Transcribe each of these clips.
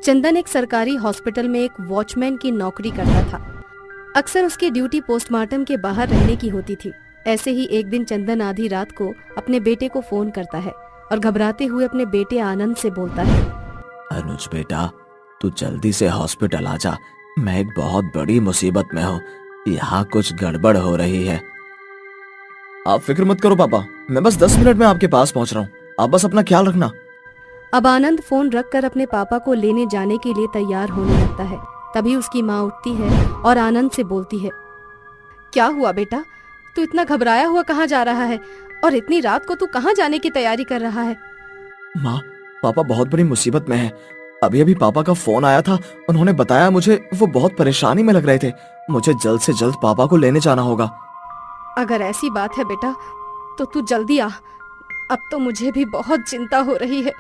चंदन एक सरकारी हॉस्पिटल में एक वॉचमैन की नौकरी करता था। अक्सर उसकी ड्यूटी पोस्टमार्टम के बाहर रहने की होती थी। ऐसे ही एक दिन चंदन आधी रात को अपने बेटे को फोन करता है और घबराते हुए अपने बेटे आनंद से बोलता है, अनुज बेटा, तू जल्दी से हॉस्पिटल आ जा। मैं एक बहुत बड़ी मुसीबत में हूँ। यहाँ कुछ गड़बड़ हो रही है। आप फिक्र मत करो पापा, मैं बस 10 मिनट में आपके पास पहुँच रहा हूँ। आप बस अपना ख्याल रखना। अब आनंद फोन रखकर अपने पापा को लेने जाने के लिए तैयार होने लगता है। तभी उसकी माँ उठती है और आनंद से बोलती है, क्या हुआ बेटा, तू इतना घबराया हुआ कहाँ जा रहा है और इतनी रात को तू कहाँ जाने की तैयारी कर रहा है? माँ, पापा बहुत बड़ी मुसीबत में है। अभी अभी पापा का फोन आया था। उन्होंने बताया मुझे वो बहुत परेशानी में लग रहे थे। मुझे जल्द से जल्द पापा को लेने जाना होगा। अगर ऐसी बात है बेटा तो तू जल्दी आ, अब तो मुझे भी बहुत चिंता हो रही है।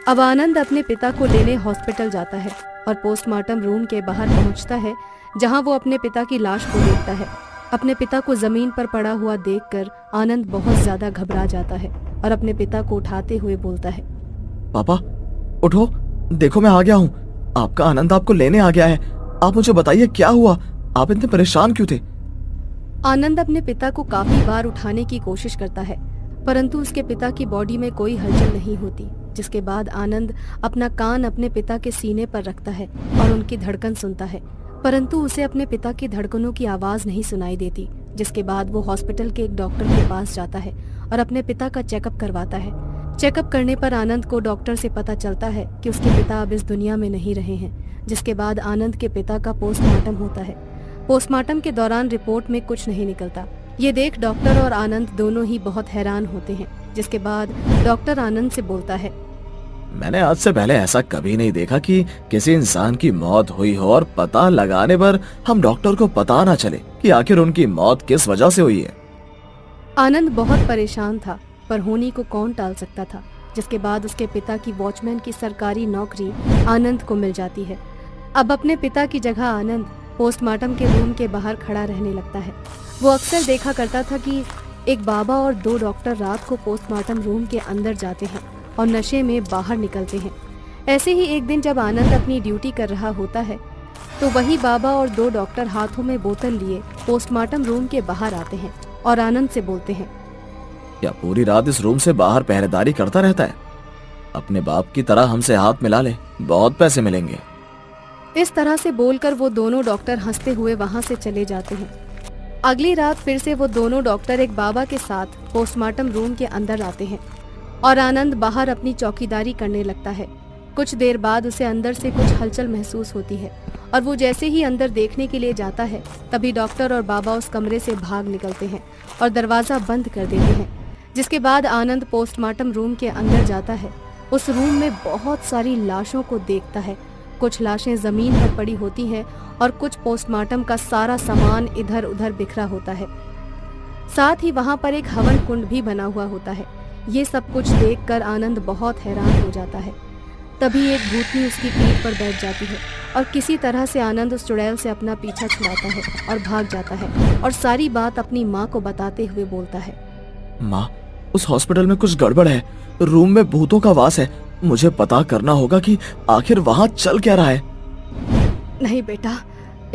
अब आनंद अपने पिता को लेने हॉस्पिटल जाता है और पोस्टमार्टम रूम के बाहर पहुंचता है, जहां वो अपने पिता की लाश को देखता है। अपने पिता को जमीन पर पड़ा हुआ देखकर आनंद बहुत ज्यादा घबरा जाता है और अपने पिता को उठाते हुए बोलता है, पापा उठो, देखो मैं आ गया हूँ। आपका आनंद आपको लेने आ गया है। आप मुझे बताइए क्या हुआ, आप इतने परेशान क्यों थे? आनंद अपने पिता को काफी बार उठाने की कोशिश करता है, परंतु उसके पिता की बॉडी में कोई हलचल नहीं होती। जिसके बाद आनंद अपना कान अपने पिता के सीने पर रखता है और उनकी धड़कन सुनता है, परंतु उसे अपने पिता की धड़कनों की आवाज नहीं सुनाई देती। जिसके बाद वो हॉस्पिटल के एक डॉक्टर के पास जाता है और अपने पिता का चेकअप करवाता है। चेकअप करने पर आनंद को डॉक्टर से पता चलता है कि उसके पिता अब इस दुनिया में नहीं रहे हैं। जिसके बाद आनंद के पिता का पोस्टमार्टम होता है। पोस्टमार्टम के दौरान रिपोर्ट में कुछ नहीं निकलता। ये देख डॉक्टर और आनंद दोनों ही बहुत हैरान होते हैं। जिसके बाद डॉक्टर आनंद से बोलता है, मैंने आज से पहले ऐसा कभी नहीं देखा कि किसी इंसान की मौत हुई हो और पता लगाने पर हम डॉक्टर को पता ना चले कि आखिर उनकी मौत किस वजह से हुई है। आनंद बहुत परेशान था, पर होनी को कौन टाल सकता था। जिसके बाद उसके पिता की वॉचमैन की सरकारी नौकरी आनंद को मिल जाती है। अब अपने पिता की जगह आनंद पोस्टमार्टम के रूम के बाहर खड़ा रहने लगता है। वो अक्सर देखा करता था कि एक बाबा और 2 डॉक्टर रात को पोस्टमार्टम रूम के अंदर जाते हैं और नशे में बाहर निकलते हैं। ऐसे ही एक दिन जब आनंद अपनी ड्यूटी कर रहा होता है तो वही बाबा और 2 डॉक्टर हाथों में बोतल लिए पोस्टमार्टम रूम के बाहर आते हैं और आनंद से बोलते हैं, क्या पूरी रात इस रूम से बाहर पहरेदारी करता रहता है? अपने बाप की तरह हमसे हाथ मिला ले, बहुत पैसे मिलेंगे। इस तरह से बोलकर वो दोनों डॉक्टर हंसते हुए वहां से चले जाते हैं। अगली रात फिर से वो दोनों डॉक्टर एक बाबा के साथ पोस्टमार्टम रूम के अंदर आते हैं और आनंद बाहर अपनी चौकीदारी करने लगता है। कुछ देर बाद उसे अंदर से कुछ हलचल महसूस होती है और वो जैसे ही अंदर देखने के लिए जाता है तभी डॉक्टर और बाबा उस कमरे से भाग निकलते हैं और दरवाजा बंद कर देते हैं। जिसके बाद आनंद पोस्टमार्टम रूम के अंदर जाता है। उस रूम में बहुत सारी लाशों को देखता है। कुछ लाशें जमीन पर पड़ी होती हैं और कुछ पोस्टमार्टम का सारा सामान इधर उधर बिखरा होता है। साथ ही वहां पर एक हवन कुंड भी बना हुआ होता है। ये सब कुछ देखकर आनंद बहुत हैरान हो जाता है। तभी एक भूतनी उसकी पीठ पर बैठ जाती है और किसी तरह से आनंद उस चुड़ैल से अपना पीछा छुड़ाता है और भाग जाता है और सारी बात अपनी माँ को बताते हुए बोलता है, माँ, उस हॉस्पिटल में कुछ गड़बड़ है। रूम में भूतों का वास है। मुझे पता करना होगा कि आखिर वहाँ चल क्या रहा है। नहीं बेटा,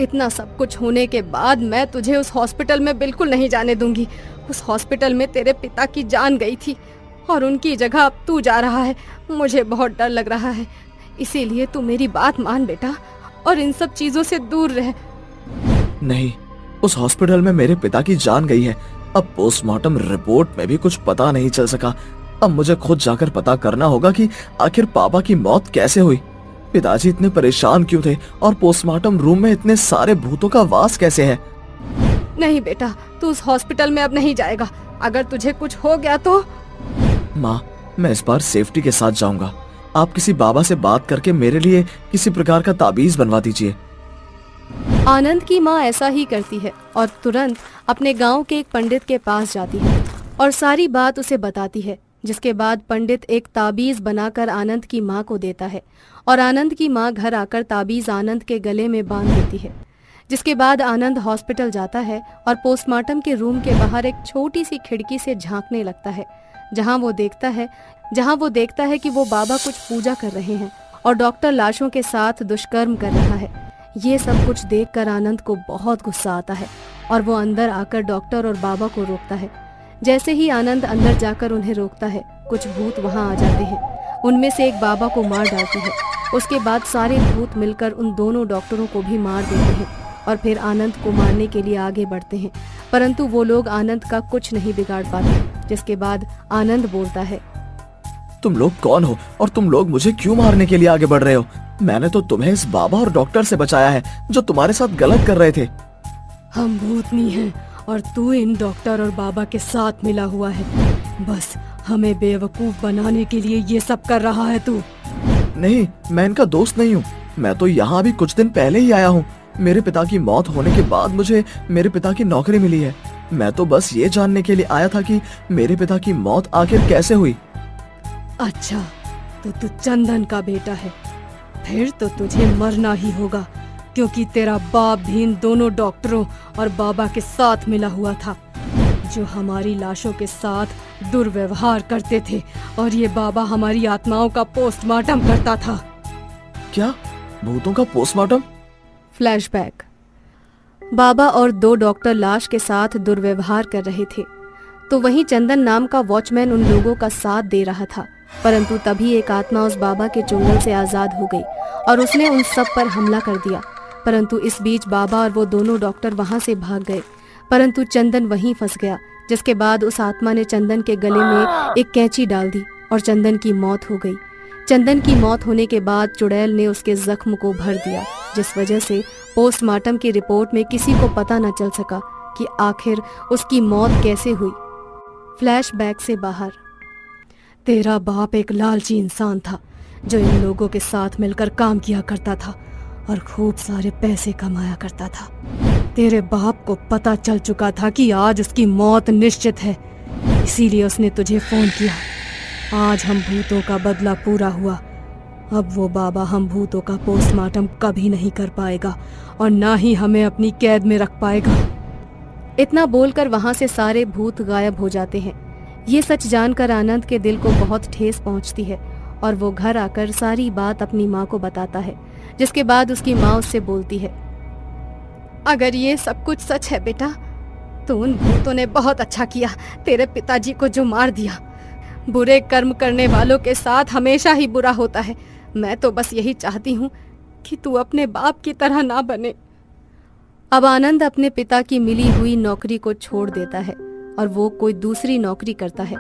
इतना सब कुछ होने के बाद मैं तुझे उस हॉस्पिटल में बिल्कुल नहीं जाने दूंगी। उस हॉस्पिटल में तेरे पिता की जान गई थी और उनकी जगह अब तू जा रहा है। मुझे बहुत डर लग रहा है, इसीलिए तू मेरी बात मान बेटा और इन सब चीजों से दूर रह। नहीं, उस हॉस्पिटल में मेरे पिता की जान गई है। अब पोस्टमार्टम रिपोर्ट में भी कुछ पता नहीं चल सका। अब मुझे खुद जाकर पता करना होगा कि आखिर पापा की मौत कैसे हुई। पिताजी इतने परेशान क्यों थे और पोस्टमार्टम रूम में इतने सारे भूतों का वास कैसे है? नहीं बेटा, तू उस हॉस्पिटल में अब नहीं जाएगा। अगर तुझे कुछ हो गया तो? माँ, मैं इस बार सेफ्टी के साथ जाऊंगा। आप किसी बाबा से बात करके मेरे लिए किसी प्रकार का ताबीज बनवा दीजिए। आनंद की माँ ऐसा ही करती है और तुरंत अपने गांव के एक पंडित के पास जाती है और सारी बात उसे बताती है। जिसके बाद पंडित एक ताबीज बनाकर आनंद की माँ को देता है और आनंद की माँ घर आकर ताबीज आनंद के गले में बांध देती है। जिसके बाद आनंद हॉस्पिटल जाता है और पोस्टमार्टम के रूम के बाहर एक छोटी सी खिड़की से झांकने लगता है, जहां वो देखता है कि वो बाबा कुछ पूजा कर रहे हैं और डॉक्टर लाशों के साथ दुष्कर्म कर रहा है। ये सब कुछ देखकर आनंद को बहुत गुस्सा आता है और वो अंदर आकर डॉक्टर और बाबा को रोकता है। जैसे ही आनंद अंदर जाकर उन्हें रोकता है, कुछ भूत वहां आ जाते हैं। उनमें से एक बाबा को मार डालती है। उसके बाद सारे भूत मिलकर उन दोनों डॉक्टरों को भी मार देते हैं और फिर आनंद को मारने के लिए आगे बढ़ते हैं, परंतु वो लोग आनंद का कुछ नहीं बिगाड़ पाते। जिसके बाद आनंद बोलता है, तुम लोग कौन हो और तुम लोग मुझे क्यों मारने के लिए आगे बढ़ रहे हो? मैंने तो तुम्हें इस बाबा और डॉक्टर से बचाया है जो तुम्हारे साथ गलत कर रहे थे। हम भूतनी हैं और तू इन डॉक्टर और बाबा के साथ मिला हुआ है। बस हमें बेवकूफ बनाने के लिए ये सब कर रहा है तू। नहीं, मैं इनका दोस्त नहीं हूँ। मैं तो यहाँ अभी कुछ दिन पहले ही आया हूँ। मेरे पिता की मौत होने के बाद मुझे मेरे पिता की नौकरी मिली है। मैं तो बस ये जानने के लिए आया था कि मेरे पिता की मौत आखिर कैसे हुई। अच्छा, तो तू चंदन का बेटा है। फिर तो तुझे मरना ही होगा, क्योंकि तेरा बाप भी इन दोनों डॉक्टरों और बाबा के साथ मिला हुआ था, जो हमारी लाशों के साथ दुर्व्यवहार करते थे, और ये बाबा हमारी आत्माओं का पोस्टमार्टम करता था। क्या? भूतों का पोस्टमार्टम? फ्लैशबैक। बाबा और 2 डॉक्टर लाश के साथ दुर्व्यवहार कर रहे थे, तो वहीं चंदन नाम का वॉचमैन उन लोगों का साथ दे रहा था। परंतु तभी एक आत्मा उस बाबा के चुंगल से आजाद हो गई और उसने उन सब पर हमला कर दिया। परंतु इस बीच बाबा और वो दोनों डॉक्टर वहां से भाग गए, परंतु चंदन वहीं फंस गया। जिसके बाद उस आत्मा ने चंदन के गले में एक कैंची डाल दी और चंदन की मौत हो गई। चंदन की मौत होने के बाद चुड़ैल ने उसके जख्म को भर दिया, जिस वजह से पोस्टमार्टम की रिपोर्ट में किसी को पता न चल सका कि आखिर उसकी मौत कैसे हुई। फ्लैशबैक से बाहर। तेरा बाप एक लालची इंसान था जो इन लोगों के साथ मिलकर काम किया करता था और खूब सारे पैसे कमाया करता था। तेरे बाप को पता चल चुका था कि आज उसकी मौत निश्चित है, इसीलिए उसने तुझे फोन किया। आज हम भूतों का बदला पूरा हुआ। अब वो बाबा हम भूतों का पोस्टमार्टम कभी नहीं कर पाएगा और ना ही हमें अपनी कैद में रख पाएगा। इतना बोलकर वहां से सारे भूत गायब हो जाते हैं। ये सच जानकर आनंद के दिल को बहुत ठेस पहुंचती है और वो घर आकर सारी बात अपनी माँ को बताता है, जिसके बाद उसकी माँ उससे बोलती है, अगर ये सब कुछ सच है बेटा, तो उन भूतों ने बहुत अच्छा किया तेरे पिताजी को जो मार दिया। बुरे कर्म करने वालों के साथ हमेशा ही बुरा होता है। मैं तो बस यही चाहती हूँ कि तू अपने बाप की तरह ना बने। अब आनंद अपने पिता की मिली हुई नौकरी को छोड़ देता है और वो कोई दूसरी नौकरी करता है,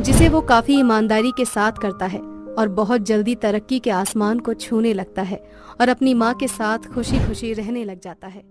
जिसे वो काफी ईमानदारी के साथ करता है और बहुत जल्दी तरक्की के आसमान को छूने लगता है और अपनी माँ के साथ खुशी खुशी रहने लग जाता है।